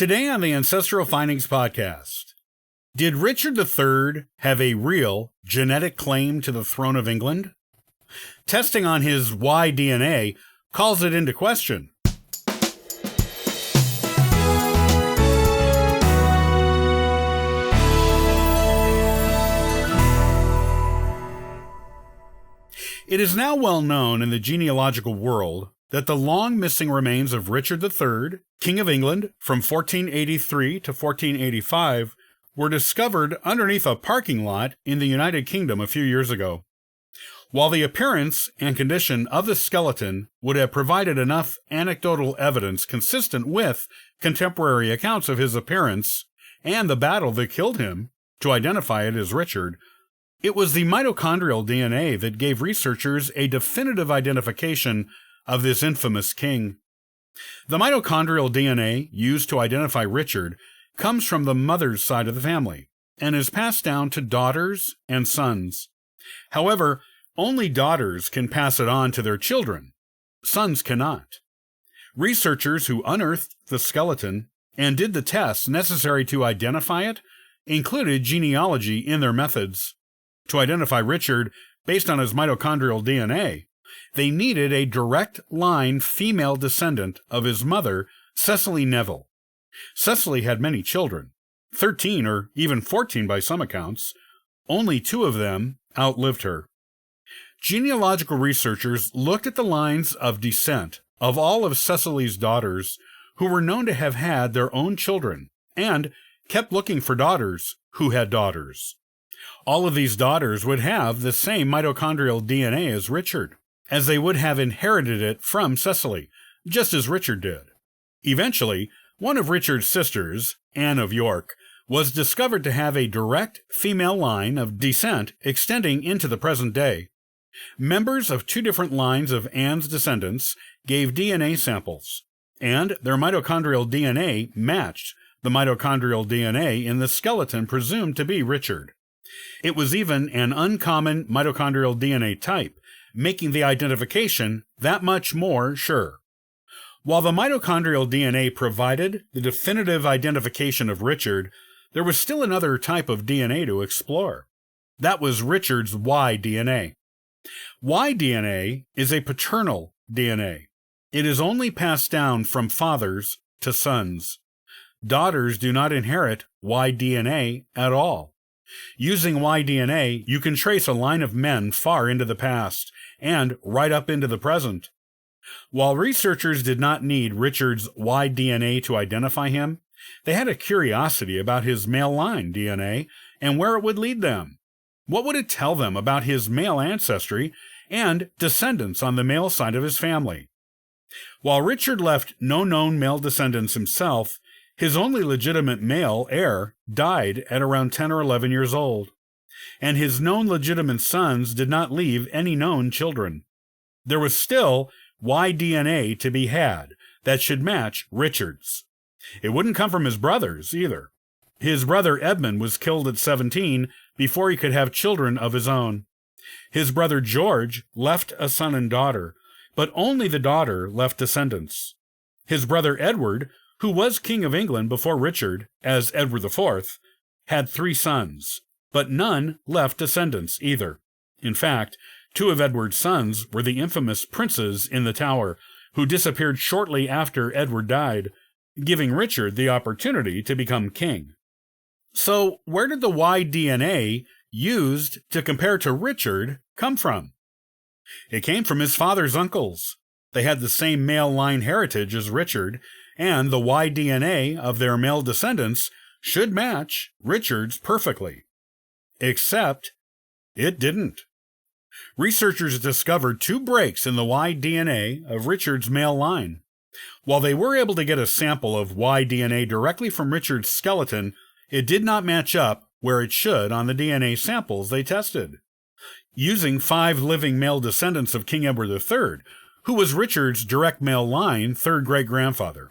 Today on the Ancestral Findings podcast, did Richard III have a real genetic claim to the throne of England? Testing on his Y DNA calls it into question. It is now well known in the genealogical world that the long missing remains of Richard III, King of England from 1483 to 1485, were discovered underneath a parking lot in the United Kingdom a few years ago. While the appearance and condition of the skeleton would have provided enough anecdotal evidence consistent with contemporary accounts of his appearance and the battle that killed him to identify it as Richard, it was the mitochondrial DNA that gave researchers a definitive identification of this infamous king. The mitochondrial DNA used to identify Richard comes from the mother's side of the family and is passed down to daughters and sons. However, only daughters can pass it on to their children. Sons cannot. Researchers who unearthed the skeleton and did the tests necessary to identify it included genealogy in their methods. To identify Richard based on his mitochondrial DNA, they needed a direct line female descendant of his mother, Cecily Neville. Cecily had many children, 13 or even 14 by some accounts. Only 2 of them outlived her. Genealogical researchers looked at the lines of descent of all of Cecily's daughters who were known to have had their own children and kept looking for daughters who had daughters. All of these daughters would have the same mitochondrial DNA as Richard, as they would have inherited it from Cecily, just as Richard did. Eventually, one of Richard's sisters, Anne of York, was discovered to have a direct female line of descent extending into the present day. Members of 2 different lines of Anne's descendants gave DNA samples, and their mitochondrial DNA matched the mitochondrial DNA in the skeleton presumed to be Richard. It was even an uncommon mitochondrial DNA type, making the identification that much more sure. While the mitochondrial DNA provided the definitive identification of Richard, there was still another type of DNA to explore. That was Richard's Y DNA. Y DNA is a paternal DNA. It is only passed down from fathers to sons. Daughters do not inherit Y DNA at all. Using Y DNA, you can trace a line of men far into the past and right up into the present. While researchers did not need Richard's Y DNA to identify him, they had a curiosity about his male line DNA and where it would lead them. What would it tell them about his male ancestry and descendants on the male side of his family? While Richard left no known male descendants himself, his only legitimate male heir died at around 10 or 11 years old, and his known legitimate sons did not leave any known children. There was still Y DNA to be had that should match Richard's. It wouldn't come from his brothers either. His brother Edmund was killed at 17 before he could have children of his own. His brother George left a son and daughter, but only the daughter left descendants. His brother Edward, who was King of England before Richard, as Edward IV, had 3 sons, but none left descendants either. In fact, 2 of Edward's sons were the infamous princes in the Tower, who disappeared shortly after Edward died, giving Richard the opportunity to become king. So, where did the Y DNA used to compare to Richard come from? It came from his father's uncles. They had the same male line heritage as Richard, and the Y DNA of their male descendants should match Richard's perfectly. Except it didn't. Researchers discovered 2 breaks in the Y DNA of Richard's male line. While they were able to get a sample of Y DNA directly from Richard's skeleton, it did not match up where it should on the DNA samples they tested. Using 5 living male descendants of King Edward III, who was Richard's direct male line 3rd great-grandfather,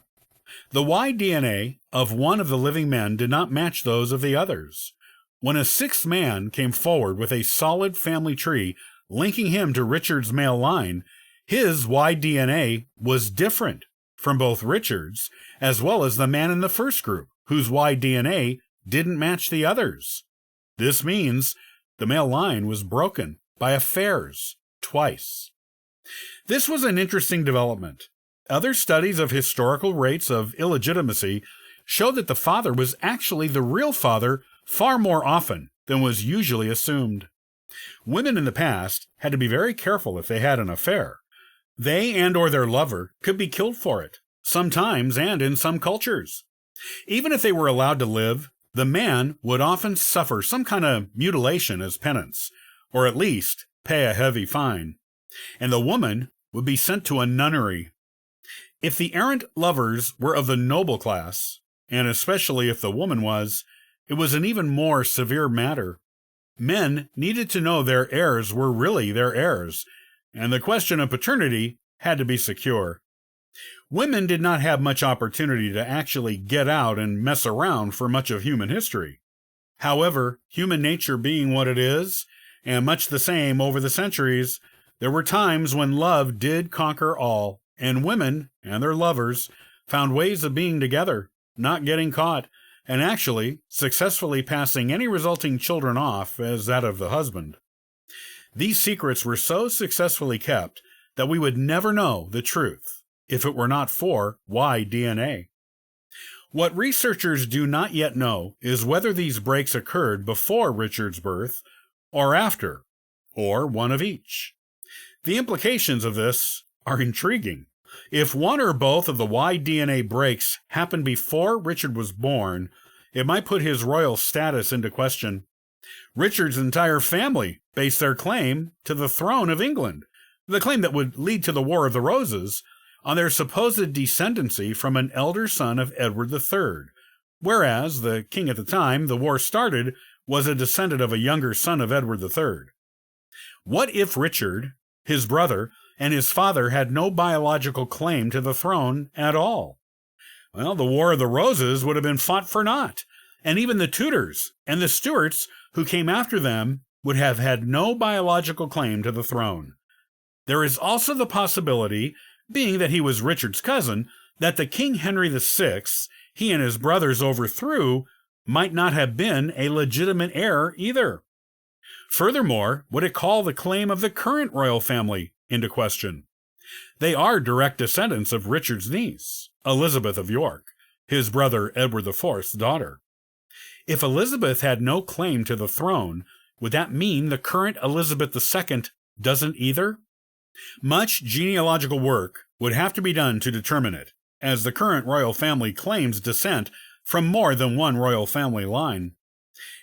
the Y DNA of one of the living men did not match those of the others. When a 6th man came forward with a solid family tree linking him to Richard's male line, his Y DNA was different from both Richards as well as the man in the first group, whose Y DNA didn't match the others. This means the male line was broken by affairs twice. This was an interesting development. Other studies of historical rates of illegitimacy show that the father was actually the real father far more often than was usually assumed. Women in the past had to be very careful if they had an affair. They and/or their lover could be killed for it, sometimes and in some cultures. Even if they were allowed to live, the man would often suffer some kind of mutilation as penance, or at least pay a heavy fine, and the woman would be sent to a nunnery. If the errant lovers were of the noble class, and especially if the woman was, it was an even more severe matter. Men needed to know their heirs were really their heirs, and the question of paternity had to be secure. Women did not have much opportunity to actually get out and mess around for much of human history. However, human nature being what it is, and much the same over the centuries, there were times when love did conquer all, and women and their lovers found ways of being together, not getting caught, and actually successfully passing any resulting children off as that of the husband. These secrets were so successfully kept that we would never know the truth if it were not for Y DNA. What researchers do not yet know is whether these breaks occurred before Richard's birth or after, or one of each. The implications of this are intriguing. If one or both of the Y DNA breaks happened before Richard was born, it might put his royal status into question. Richard's entire family based their claim to the throne of England, the claim that would lead to the War of the Roses, on their supposed descendancy from an elder son of Edward III, whereas the king at the time the war started was a descendant of a younger son of Edward III. What if Richard, his brother, and his father had no biological claim to the throne at all? Well, the War of the Roses would have been fought for naught, and even the Tudors and the Stuarts who came after them would have had no biological claim to the throne. There is also the possibility, being that he was Richard's cousin, that the King Henry VI he and his brothers overthrew might not have been a legitimate heir either. Furthermore, would it call the claim of the current royal family into question? They are direct descendants of Richard's niece, Elizabeth of York, his brother Edward IV's daughter. If Elizabeth had no claim to the throne, would that mean the current Elizabeth II doesn't either? Much genealogical work would have to be done to determine it, as the current royal family claims descent from more than one royal family line.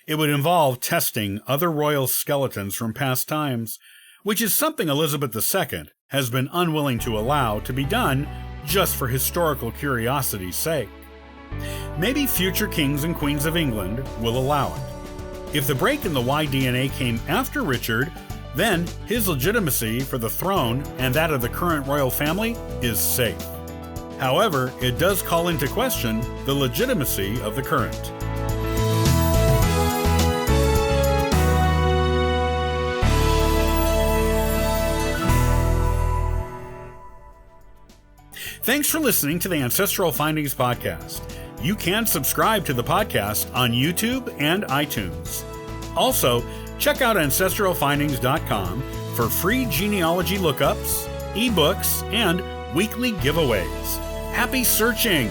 It would involve testing other royal skeletons from past times, which is something Elizabeth II has been unwilling to allow to be done just for historical curiosity's sake. Maybe future kings and queens of England will allow it. If the break in the Y DNA came after Richard, then his legitimacy for the throne and that of the current royal family is safe. However, it does call into question the legitimacy of the current. Thanks for listening to the Ancestral Findings Podcast. You can subscribe to the podcast on YouTube and iTunes. Also, check out ancestralfindings.com for free genealogy lookups, eBooks, and weekly giveaways. Happy searching!